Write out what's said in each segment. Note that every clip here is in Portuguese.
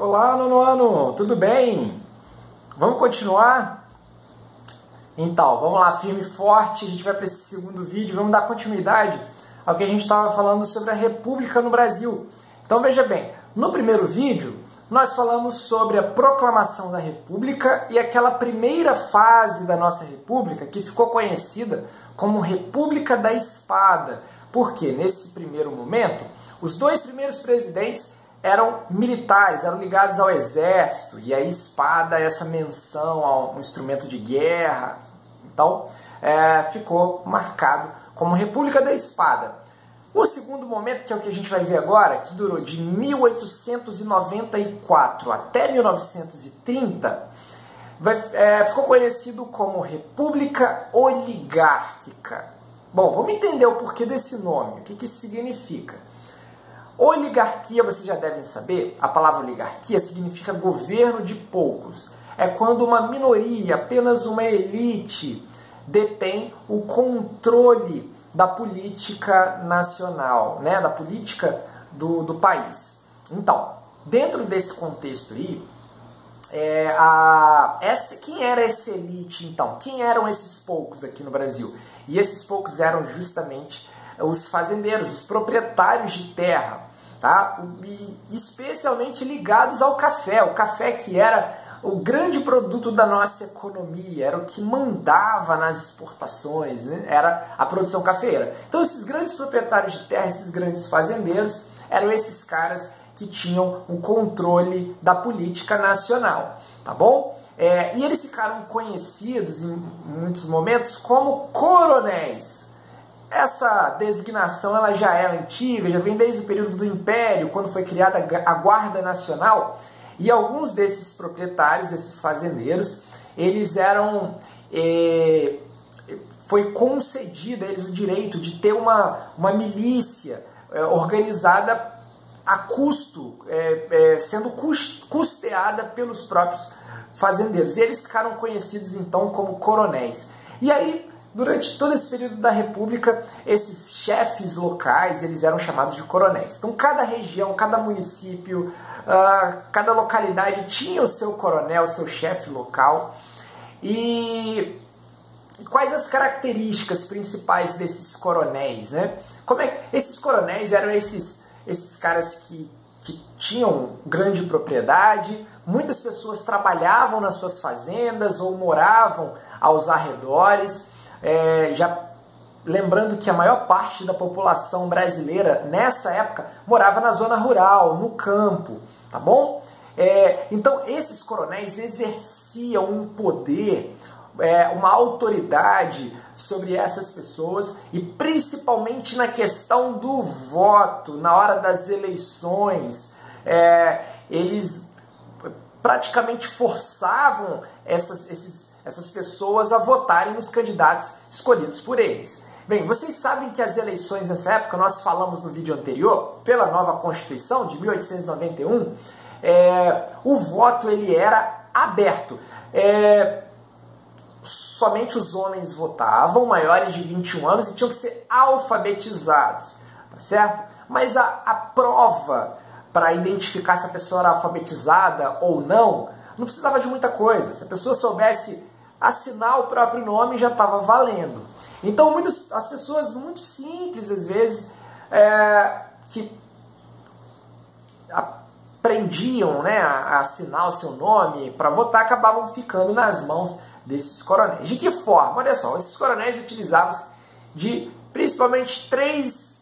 Olá, nono ano, tudo bem? Vamos continuar? Então, vamos lá, firme e forte, a gente vai para esse segundo vídeo, vamos dar continuidade ao que a gente estava falando sobre a República no Brasil. Então, veja bem, no primeiro vídeo, nós falamos sobre a proclamação da República e aquela primeira fase da nossa República, que ficou conhecida como República da Espada, porque nesse primeiro momento, os dois primeiros presidentes eram militares, eram ligados ao exército, e a espada é essa menção a um instrumento de guerra. Então, ficou marcado como República da Espada. O segundo momento, que é o que a gente vai ver agora, que durou de 1894 até 1930, ficou conhecido como República Oligárquica. Bom, vamos entender o porquê desse nome, o que isso significa. Oligarquia, vocês já devem saber, a palavra oligarquia significa governo de poucos. É quando uma minoria, apenas uma elite, detém o controle da política nacional, né, da política do país. Então, dentro desse contexto aí, quem era essa elite então? Quem eram esses poucos aqui no Brasil? E esses poucos eram justamente os fazendeiros, os proprietários de terra, tá? E especialmente ligados ao café. O café que era o grande produto da nossa economia, era o que mandava nas exportações, né? Era a produção cafeira. Então esses grandes proprietários de terra, esses grandes fazendeiros, eram esses caras que tinham o controle da política nacional, tá bom? E eles ficaram conhecidos em muitos momentos como coronéis. Essa designação ela já é antiga, já vem desde o período do Império, quando foi criada a Guarda Nacional, e alguns desses proprietários, desses fazendeiros, eles eram... foi concedido a eles o direito de ter uma milícia organizada a custo, sendo custeada pelos próprios fazendeiros. E eles ficaram conhecidos então como coronéis. E aí, durante todo esse período da República, esses chefes locais, eles eram chamados de coronéis. Então, cada região, cada município, cada localidade tinha o seu coronel, o seu chefe local. E quais as características principais desses coronéis, né? Esses coronéis eram esses caras que tinham grande propriedade, muitas pessoas trabalhavam nas suas fazendas ou moravam aos arredores. Já lembrando que a maior parte da população brasileira nessa época morava na zona rural, no campo, tá bom? Então esses coronéis exerciam um poder, uma autoridade sobre essas pessoas, e principalmente na questão do voto, na hora das eleições, eles praticamente forçavam essas pessoas a votarem nos candidatos escolhidos por eles. Bem, vocês sabem que as eleições nessa época, nós falamos no vídeo anterior, pela nova Constituição de 1891, o voto ele era aberto. Somente os homens votavam, maiores de 21 anos, e tinham que ser alfabetizados, tá certo? Mas a prova para identificar se a pessoa era alfabetizada ou não precisava de muita coisa. Se a pessoa soubesse assinar o próprio nome, já estava valendo. Então, as pessoas muito simples, às vezes, que aprendiam, né, a assinar o seu nome para votar, acabavam ficando nas mãos desses coronéis. De que forma? Olha só, esses coronéis utilizavam principalmente três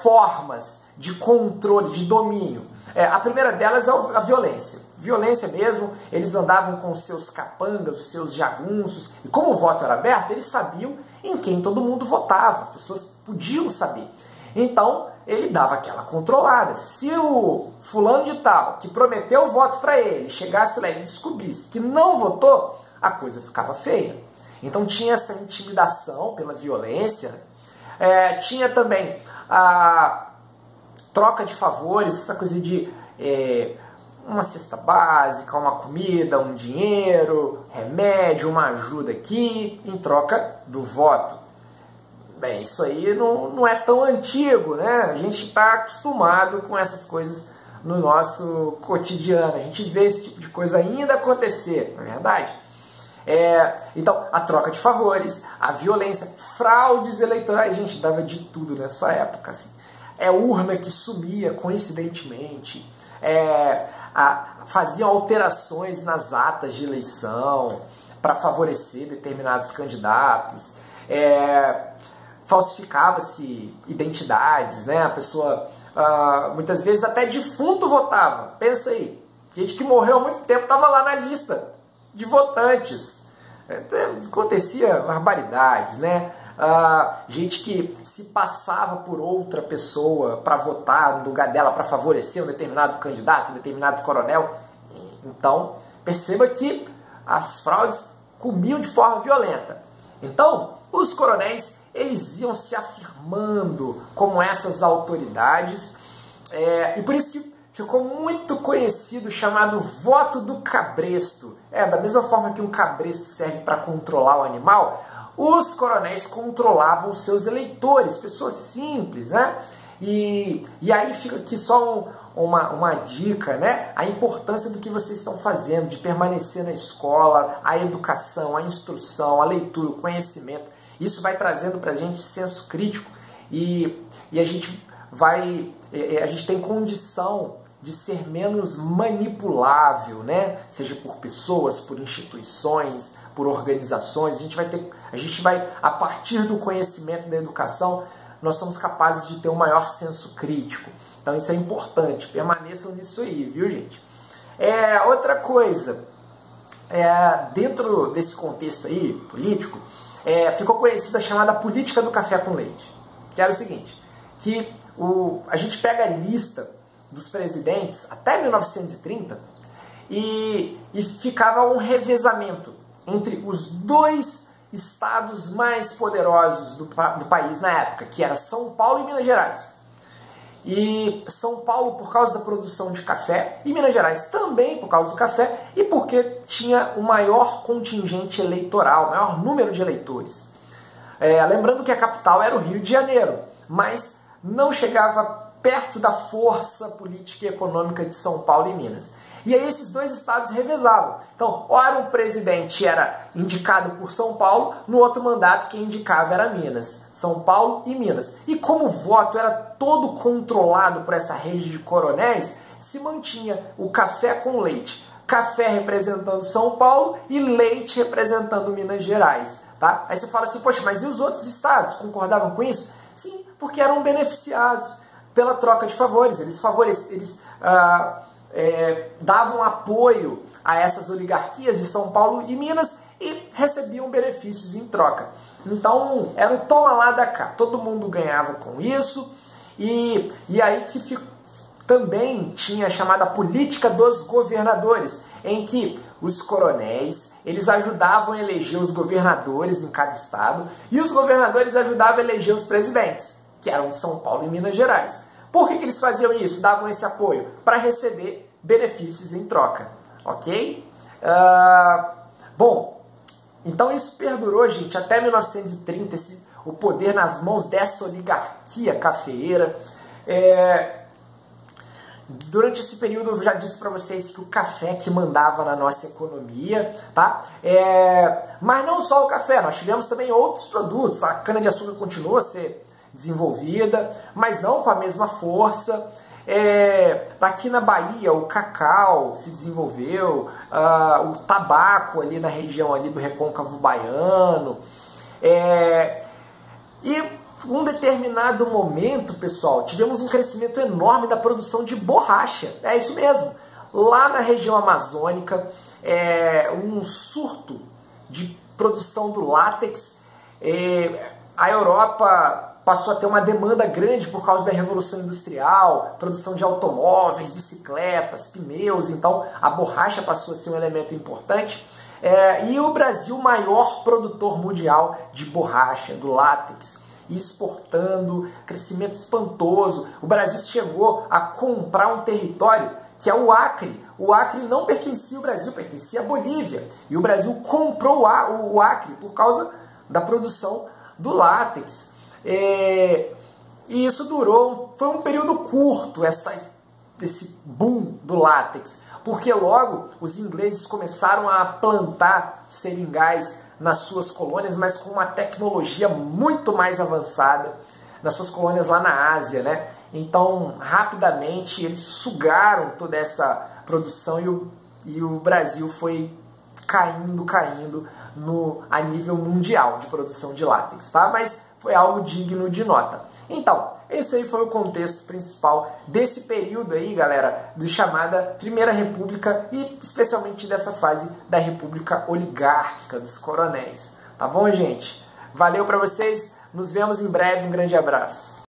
formas de controle, de domínio. A primeira delas é a violência. Violência mesmo, eles andavam com os seus capangas, os seus jagunços, e como o voto era aberto, eles sabiam em quem todo mundo votava, as pessoas podiam saber. Então, ele dava aquela controlada. Se o fulano de tal, que prometeu o voto para ele, chegasse lá e descobrisse que não votou, a coisa ficava feia. Então tinha essa intimidação pela violência, tinha também a troca de favores, essa coisa de uma cesta básica, uma comida, um dinheiro, remédio, uma ajuda aqui, em troca do voto. Bem, isso aí não é tão antigo, né? A gente está acostumado com essas coisas no nosso cotidiano. A gente vê esse tipo de coisa ainda acontecer, não é verdade? Então, a troca de favores, a violência, fraudes eleitorais, gente, dava de tudo nessa época. Assim. Urna que sumia coincidentemente, faziam alterações nas atas de eleição para favorecer determinados candidatos, falsificava-se identidades, né? A pessoa, muitas vezes, até defunto votava. Pensa aí, gente que morreu há muito tempo estava lá na lista de votantes. Acontecia barbaridades, né? Gente que se passava por outra pessoa para votar no lugar dela, para favorecer um determinado candidato, um determinado coronel. Então, perceba que as fraudes comiam de forma violenta. Então, os coronéis, eles iam se afirmando como essas autoridades, e por isso que ficou muito conhecido, chamado voto do cabresto. Da mesma forma que um cabresto serve para controlar o animal, os coronéis controlavam seus eleitores, pessoas simples, né? E aí fica aqui só uma dica, né? A importância do que vocês estão fazendo, de permanecer na escola, a educação, a instrução, a leitura, o conhecimento. Isso vai trazendo para a gente senso crítico e a gente tem condição de ser menos manipulável, né? Seja por pessoas, por instituições, por organizações. A gente vai, a partir do conhecimento da educação, nós somos capazes de ter um maior senso crítico. Então isso é importante, permaneçam nisso aí, viu, gente? Outra coisa, dentro desse contexto aí, político, ficou conhecida a chamada política do café com leite, que era o seguinte, que a gente pega a lista dos presidentes até 1930 e ficava um revezamento entre os dois estados mais poderosos do país na época, que era São Paulo e Minas Gerais. E São Paulo por causa da produção de café, e Minas Gerais também por causa do café, e porque tinha o maior contingente eleitoral, o maior número de eleitores. Lembrando que a capital era o Rio de Janeiro, mas não chegava perto da força política e econômica de São Paulo e Minas. E aí esses dois estados revezavam. Então, ora um presidente era indicado por São Paulo, no outro mandato quem indicava era Minas. São Paulo e Minas. E como o voto era todo controlado por essa rede de coronéis, se mantinha o café com leite. Café representando São Paulo e leite representando Minas Gerais. Tá? Aí você fala assim, poxa, mas e os outros estados concordavam com isso? Sim, porque eram beneficiados pela troca de favores. Eles davam apoio a essas oligarquias de São Paulo e Minas e recebiam benefícios em troca. Então, era o toma lá da cá. Todo mundo ganhava com isso. E aí que também tinha a chamada política dos governadores, em que os coronéis, eles ajudavam a eleger os governadores em cada estado, e os governadores ajudavam a eleger os presidentes, que eram de São Paulo e Minas Gerais. Por que eles faziam isso? Davam esse apoio? Para receber benefícios em troca, ok? Bom, então isso perdurou, gente, até 1930, o poder nas mãos dessa oligarquia cafeeira. Durante esse período eu já disse para vocês que o café que mandava na nossa economia, tá? Mas não só o café, nós tivemos também outros produtos. A cana-de-açúcar continua a ser desenvolvida, mas não com a mesma força. Aqui na Bahia o cacau se desenvolveu, o tabaco ali na região ali do Recôncavo Baiano, e um determinado momento, pessoal, tivemos um crescimento enorme da produção de borracha. É isso mesmo. Lá na região amazônica, um surto de produção do látex. A Europa passou a ter uma demanda grande por causa da Revolução Industrial, produção de automóveis, bicicletas, pneus. Então, a borracha passou a ser um elemento importante. E o Brasil, maior produtor mundial de borracha, do látex, exportando, crescimento espantoso. O Brasil chegou a comprar um território que é o Acre. O Acre não pertencia ao Brasil, pertencia à Bolívia. E o Brasil comprou o Acre por causa da produção do látex. E isso durou, foi um período curto, essa desse boom do látex? Porque logo os ingleses começaram a plantar seringais nas suas colônias, mas com uma tecnologia muito mais avançada, nas suas colônias lá na Ásia, né? Então, rapidamente, eles sugaram toda essa produção e o Brasil foi caindo a nível mundial de produção de látex, tá? Mas foi algo digno de nota. Então, esse aí foi o contexto principal desse período aí, galera, do chamada Primeira República e especialmente dessa fase da República Oligárquica dos Coronéis. Tá bom, gente? Valeu pra vocês, nos vemos em breve, um grande abraço.